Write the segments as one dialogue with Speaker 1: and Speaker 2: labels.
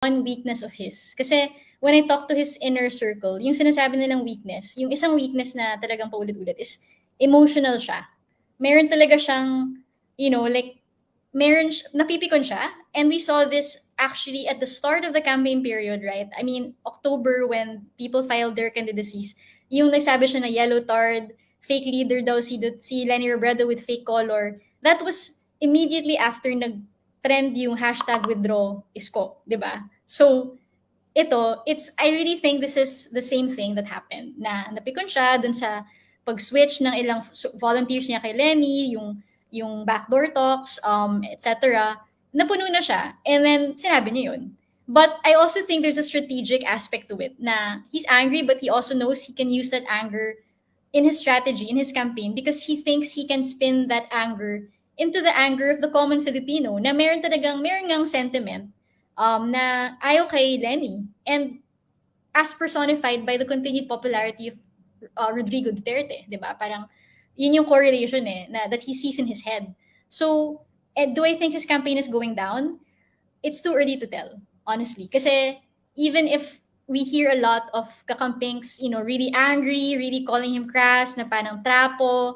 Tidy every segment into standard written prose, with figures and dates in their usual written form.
Speaker 1: one weakness of his. Kasi when I talk to his inner circle, yung sinasabi nilang weakness, yung isang weakness na talagang paulit-ulit is emotional siya. Meron talaga siyang, like, napipikon siya. And we saw this actually at the start of the campaign period, right? I mean, October, when people filed their candidacies, yung nagsabi siya na yellow tard, fake leader daw si Lenny Robredo with fake color. That was immediately after nag-trend yung hashtag withdraw Isko, di ba? So, I really think this is the same thing that happened. Na napikon siya dun sa pag-switch ng ilang volunteers niya kay Lenny, yung backdoor talks, etc. Napuno na siya. And then, sinabi niya yun. But I also think there's a strategic aspect to it na he's angry, but he also knows he can use that anger in his strategy, in his campaign, because he thinks he can spin that anger into the anger of the common Filipino na meron ngang sentiment na ayaw kay Lenny. And as personified by the continued popularity of Rodrigo Duterte, di ba? Parang yun yung correlation that he sees in his head. So, do I think his campaign is going down? It's too early to tell, honestly. Kasi even if we hear a lot of kakampings, really angry, really calling him crass, na parang trapo,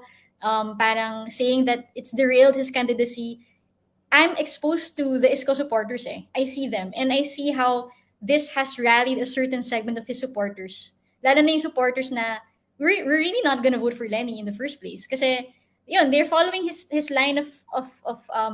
Speaker 1: parang saying that it's derailed his candidacy, I'm exposed to the Isko supporters I see them and I see how this has rallied a certain segment of his supporters. Lalo na yung supporters na we're really not gonna vote for Lenny in the first place. Kasi, they're following his line of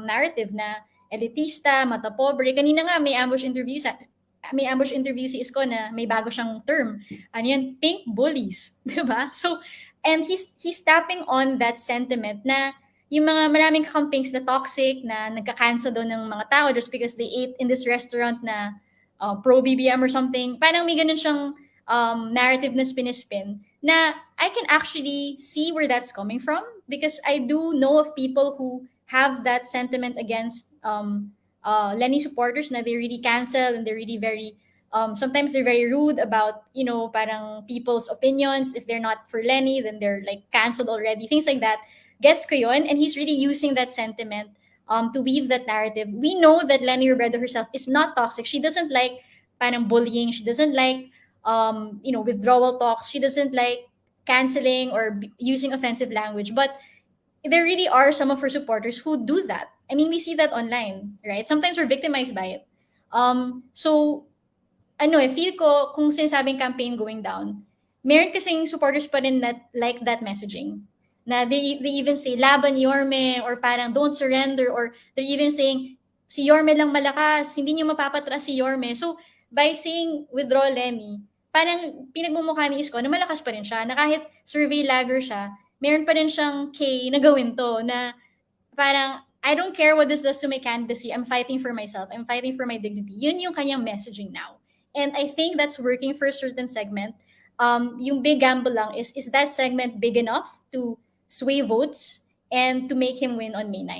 Speaker 1: narrative na elitista, mata pobre. Kanina nga may ambush interview si Isko na may bago siyang term. Ano yun? Pink bullies. Diba? So, and he's tapping on that sentiment na yung mga maraming campings na toxic, na nagka-cancel daw ng mga tao just because they ate in this restaurant na pro-BBM or something. Parang may ganun siyang narrative na spin na I can actually see where that's coming from because I do know of people who have that sentiment against Lenny supporters na they really cancel and they're really very sometimes they're very rude about parang people's opinions. If they're not for Lenny, then they're like canceled already, things like that. Gets ko yun, and he's really using that sentiment to weave that narrative. We know that Lenny Robredo herself is not toxic. She doesn't like parang bullying. She doesn't like withdrawal talks. She doesn't like canceling or using offensive language. But there really are some of her supporters who do that. I mean, we see that online, right? Sometimes we're victimized by it. So, feel ko kung sinasabing campaign going down, meron kasing supporters pa rin that like that messaging. Na they even say, laban Yorme, or parang don't surrender, or they're even saying, si Yorme lang malakas, hindi niyo mapapatras si Yorme. So, by saying withdraw Lenny, parang pinagmumukha ni Isko na malakas pa rin siya, na kahit survey lagger siya, meron pa rin siyang K na gawin to, na parang, I don't care what this does to my candidacy, I'm fighting for myself, I'm fighting for my dignity. Yun yung kanyang messaging now. And I think that's working for a certain segment. Yung big gamble lang is that segment big enough to sway votes and to make him win on May 9?